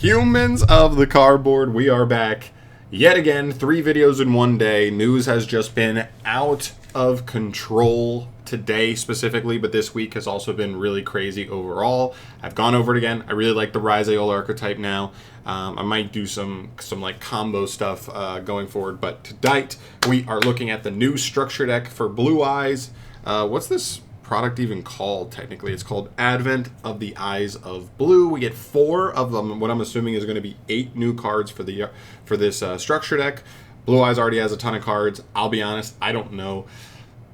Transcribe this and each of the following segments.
Humans of the cardboard, we are back yet again. 3 videos in one day. News has just been out of control today specifically, but this week has also been really crazy overall. I've gone over it again. I really like the Rise Aeol archetype now. I might do some like combo stuff going forward, but tonight we are looking at the new structure deck for Blue Eyes. What's this product even called? Technically it's called Advent of the Eyes of Blue. We get 4 of them, what I'm assuming is going to be 8 new cards for this structure deck. Blue Eyes already has a ton of cards. I'll be honest, I don't know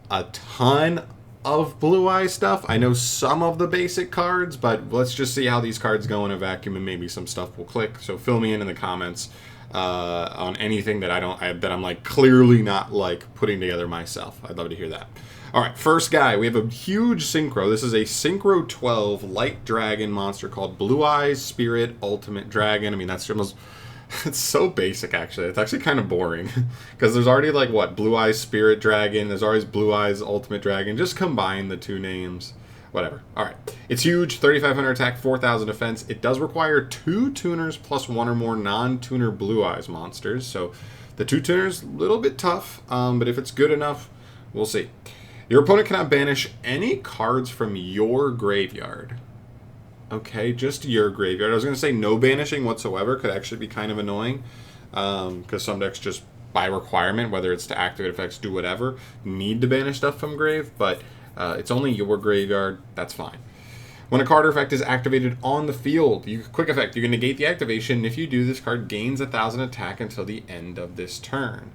a ton of Blue Eyes stuff. I know some of the basic cards, but let's just see how these cards go in a vacuum, and maybe some stuff will click. So fill me in the comments on anything that I'm like clearly not like putting together myself. I'd love to hear that. All right, first guy, we have a huge synchro. This is a Synchro 12 light dragon monster called Blue Eyes Spirit Ultimate Dragon. I mean, that's almost, it's so basic, actually. It's actually kind of boring because there's already like, what, Blue Eyes Spirit Dragon. There's always Blue Eyes Ultimate Dragon. Just combine the 2 names. Whatever. All right. It's huge. 3,500 attack, 4,000 defense. It does require 2 tuners plus 1 or more non-tuner Blue Eyes monsters. So the 2 tuners, a little bit tough, but if it's good enough, we'll see. Your opponent cannot banish any cards from your graveyard. Okay, just your graveyard. I was going to say no banishing whatsoever could actually be kind of annoying. Because some decks just, by requirement, whether it's to activate effects, do whatever, need to banish stuff from grave. But it's only your graveyard. That's fine. When a card or effect is activated on the field, quick effect, you can negate the activation. If you do, this card gains 1,000 attack until the end of this turn.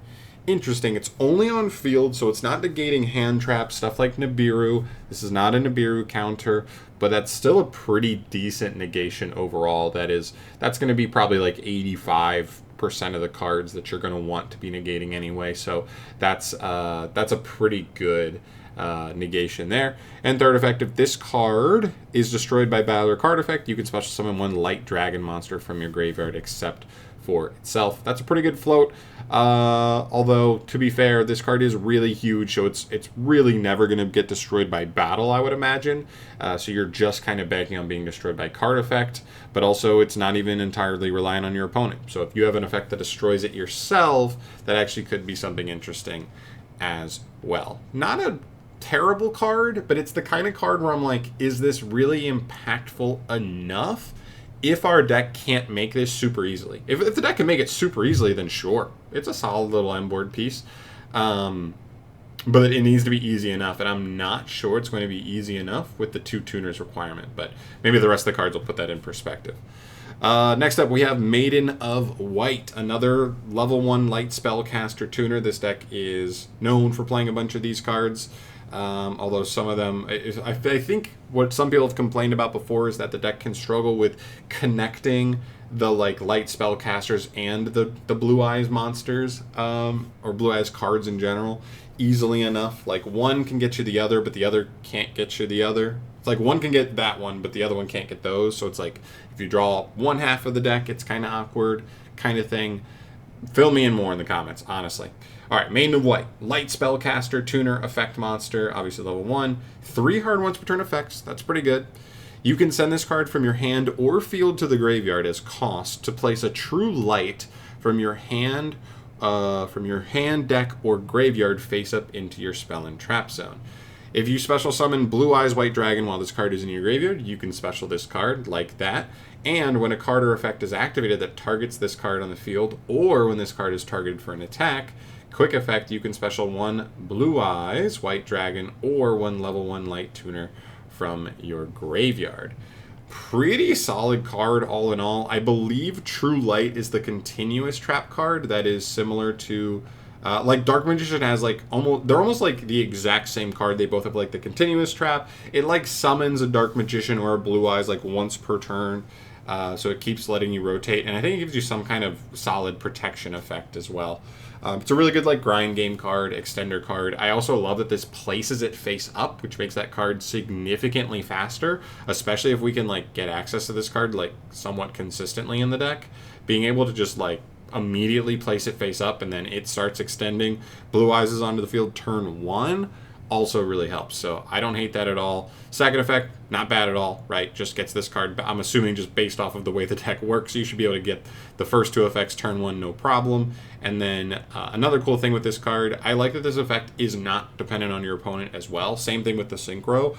Interesting, it's only on field, so it's not negating hand traps, stuff like Nibiru. This is not a Nibiru counter, but that's still a pretty decent negation overall. That's going to be probably like 85% of the cards that you're going to want to be negating anyway, so that's a pretty good negation there. And third effect, if this card is destroyed by battle or card effect, you can special summon 1 light dragon monster from your graveyard except for itself. That's a pretty good float. Although, to be fair, this card is really huge, so it's really never going to get destroyed by battle, I would imagine. So you're just kind of banking on being destroyed by card effect, but also it's not even entirely reliant on your opponent. So if you have an effect that destroys it yourself, that actually could be something interesting as well. Not a terrible card, but it's the kind of card where I'm like, is this really impactful enough? If our deck can't make this super easily. If the deck can make it super easily, then sure. It's a solid little M-board piece. But it needs to be easy enough, and I'm not sure it's going to be easy enough with the 2 tuners requirement, but maybe the rest of the cards will put that in perspective. Next up, we have Maiden of White, another level 1 light spellcaster tuner. This deck is known for playing a bunch of these cards. Although some of them, I think what some people have complained about before is that the deck can struggle with connecting the like light spellcasters and the Blue Eyes monsters, or Blue Eyes cards in general, easily enough. Like one can get you the other, but the other can't get you the other. It's like one can get that one, but the other one can't get those. So it's like if you draw one half of the deck, it's kind of awkward, kind of thing. Fill me in more in the comments, honestly. All right, Maiden of White, light spellcaster, tuner, effect monster, obviously level 1. 3 hard once per turn effects, that's pretty good. You can send this card from your hand or field to the graveyard as cost to place a true light from your hand, deck, or graveyard face up into your spell and trap zone. If you special summon Blue Eyes White Dragon while this card is in your graveyard, you can special this card like that. And when a card or effect is activated that targets this card on the field, or when this card is targeted for an attack, quick effect, you can special 1 Blue Eyes White Dragon or 1 level 1 light tuner from your graveyard. Pretty solid card all in all. I believe True Light is the continuous trap card that is similar to like Dark Magician has like they're almost like the exact same card. They both have like the continuous trap. It like summons a Dark Magician or a Blue Eyes like once per turn. So it keeps letting you rotate, and I think it gives you some kind of solid protection effect as well. It's a really good like grind game card, extender card. I also love that this places it face up, which makes that card significantly faster, especially if we can like get access to this card like somewhat consistently in the deck. Being able to just like immediately place it face up and then it starts extending. Blue Eyes is onto the field turn 1. also really helps. So I don't hate that at all. Second effect, not bad at all, right? Just gets this card. I'm assuming just based off of the way the deck works, you should be able to get the first two effects turn one, no problem. And then another cool thing with this card, I like that this effect is not dependent on your opponent as well. Same thing with the Synchro.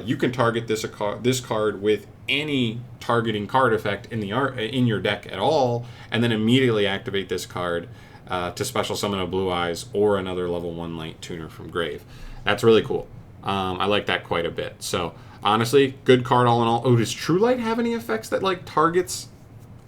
You can target this card with any targeting card effect in your deck at all, and then immediately activate this card to special summon a Blue Eyes or another level 1 Light Tuner from Grave. That's really cool. I like that quite a bit. So honestly, good card all in all. Oh, does True Light have any effects that like targets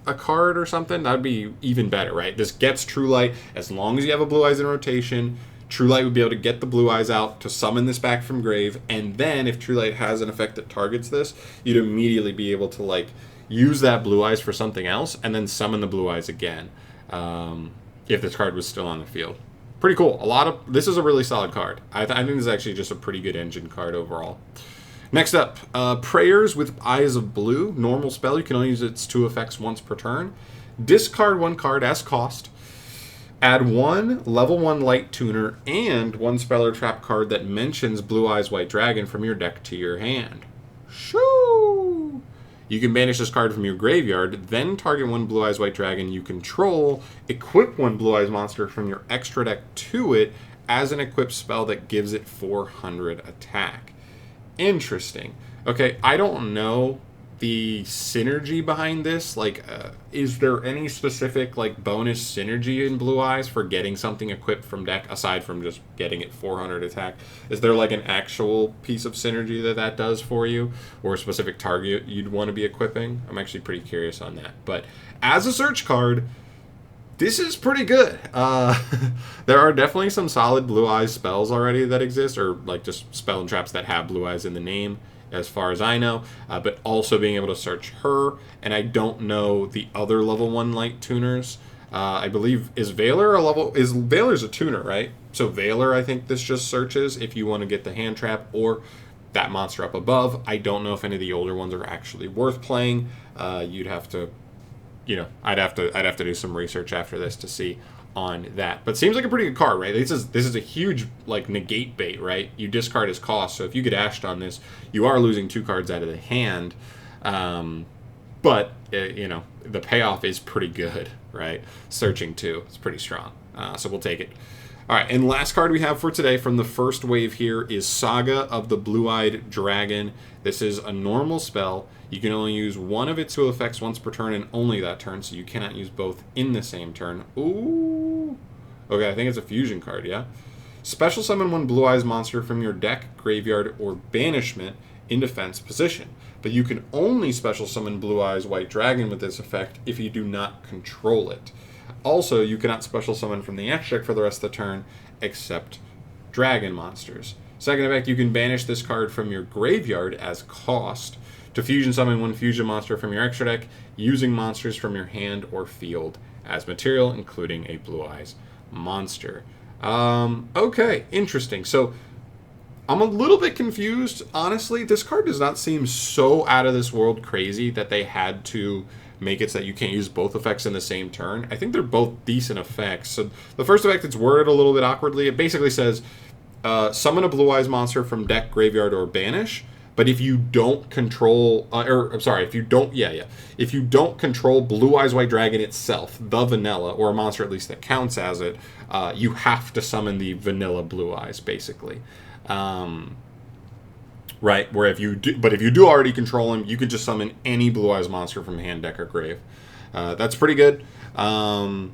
a card or something? That would be even better, right? This gets True Light as long as you have a Blue Eyes in rotation. True Light would be able to get the Blue Eyes out to summon this back from Grave, and then if True Light has an effect that targets this, you'd immediately be able to like use that Blue Eyes for something else, and then summon the Blue Eyes again if this card was still on the field. Pretty cool. This is a really solid card. I think this is actually just a pretty good engine card overall. Next up, Prayers with Eyes of Blue. Normal spell. You can only use its 2 effects once per turn. Discard 1 card as cost. Add 1 level 1 Light Tuner and 1 spell or trap card that mentions Blue Eyes White Dragon from your deck to your hand. Shoo! You can banish this card from your graveyard, then target 1 Blue Eyes White Dragon you control, equip 1 Blue Eyes monster from your extra deck to it as an equipped spell that gives it 400 attack. Interesting. Okay, I don't know the synergy behind this. Like, is there any specific like bonus synergy in Blue Eyes for getting something equipped from deck aside from just getting it 400 attack? Is there like an actual piece of synergy that does for you, or a specific target you'd want to be equipping? I'm actually pretty curious on that. But as a search card, this is pretty good. There are definitely some solid Blue Eyes spells already that exist, or like just spell and traps that have Blue Eyes in the name, as far as I know, but also being able to search her, and I don't know the other level 1 Light Tuners. I believe, Veiler's a tuner, right? So Veiler, I think this just searches if you want to get the hand trap or that monster up above. I don't know if any of the older ones are actually worth playing. You'd have to, I'd have to do some research after this to see on that. But seems like a pretty good card, right? This is a huge like negate bait, right? You discard his cost, so if you get ashed on this, you are losing 2 cards out of the hand. But the payoff is pretty good, right? Searching 2, it's pretty strong. So we'll take it. All right, and last card we have for today from the first wave here is Saga of the Blueeyed Dragon. This is a normal spell. You can only use 1 of its 2 effects once per turn and only that turn, so you cannot use both in the same turn. Ooh. Okay, I think it's a fusion card, yeah? Special summon 1 Blue Eyes monster from your deck, graveyard, or banishment in defense position. But you can only special summon Blue Eyes White Dragon with this effect if you do not control it. Also, you cannot special summon from the extra deck for the rest of the turn, except dragon monsters. Second effect, you can banish this card from your graveyard as cost to fusion summon 1 fusion monster from your extra deck, using monsters from your hand or field as material, including a Blue Eyes monster. Okay, interesting. So, I'm a little bit confused, honestly. This card does not seem so out of this world crazy that they had to make it so that you can't use both effects in the same turn. I think they're both decent effects. So the first effect, it's worded a little bit awkwardly. It basically says, summon a Blue Eyes monster from deck, graveyard, or banish. But if you don't control, if you don't control Blue Eyes White Dragon itself, the vanilla, or a monster at least that counts as it, you have to summon the vanilla Blue Eyes, basically. Right, where if you do already control him, you can just summon any Blue Eyes monster from hand, deck, or grave. That's pretty good. Even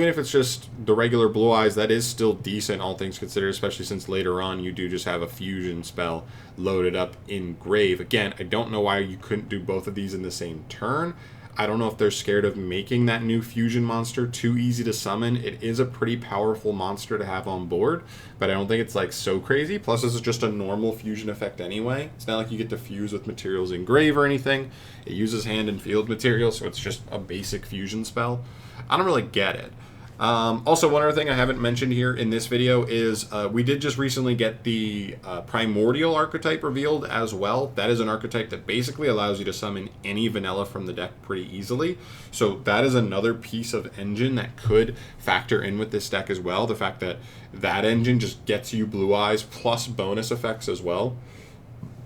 if it's just the regular Blue Eyes, that is still decent, all things considered, especially since later on you do just have a fusion spell loaded up in grave. Again, I don't know why you couldn't do both of these in the same turn. I don't know if they're scared of making that new fusion monster too easy to summon. It is a pretty powerful monster to have on board, but I don't think it's like so crazy. Plus, this is just a normal fusion effect anyway. It's not like you get to fuse with materials in grave or anything. It uses hand and field material, so it's just a basic fusion spell. I don't really get it. Also, one other thing I haven't mentioned here in this video is we did just recently get the Primordial archetype revealed as well. That is an archetype that basically allows you to summon any vanilla from the deck pretty easily. So that is another piece of engine that could factor in with this deck as well. The fact that that engine just gets you Blue Eyes plus bonus effects as well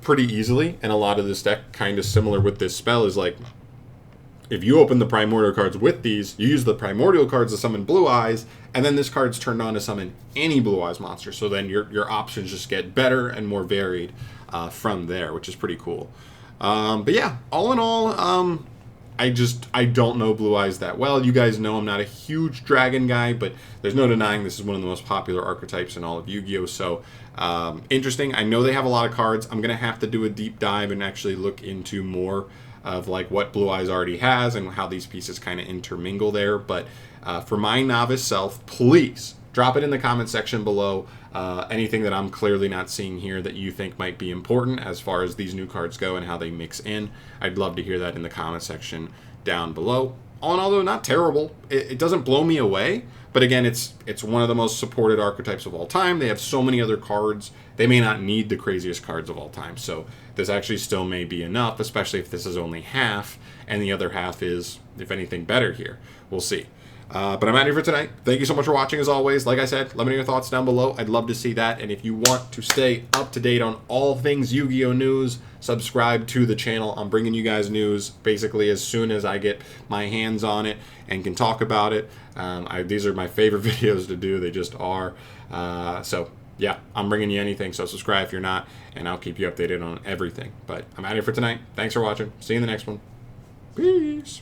pretty easily. And a lot of this deck, kind of similar with this spell, is like, if you open the Primordial cards with these, you use the Primordial cards to summon Blue Eyes, and then this card's turned on to summon any Blue Eyes monster. So then your options just get better and more varied from there, which is pretty cool. But yeah, all in all, I don't know Blue Eyes that well. You guys know I'm not a huge dragon guy, but there's no denying this is one of the most popular archetypes in all of Yu-Gi-Oh! So interesting. I know they have a lot of cards. I'm going to have to do a deep dive and actually look into more of like what Blue Eyes already has and how these pieces kind of intermingle there. But for my novice self, please drop it in the comment section below. Anything that I'm clearly not seeing here that you think might be important as far as these new cards go and how they mix in. I'd love to hear that in the comment section down below. All in all, though, not terrible. It doesn't blow me away, but again, it's one of the most supported archetypes of all time. They have so many other cards. They may not need the craziest cards of all time, so this actually still may be enough, especially if this is only half, and the other half is, if anything, better here. We'll see. But I'm out of here for tonight. Thank you so much for watching, as always. Like I said, let me know your thoughts down below. I'd love to see that. And if you want to stay up to date on all things Yu-Gi-Oh! News, subscribe to the channel. I'm bringing you guys news basically as soon as I get my hands on it and can talk about it. These are my favorite videos to do. They just are. So, yeah, I'm bringing you anything. So subscribe if you're not, and I'll keep you updated on everything. But I'm out of here for tonight. Thanks for watching. See you in the next one. Peace.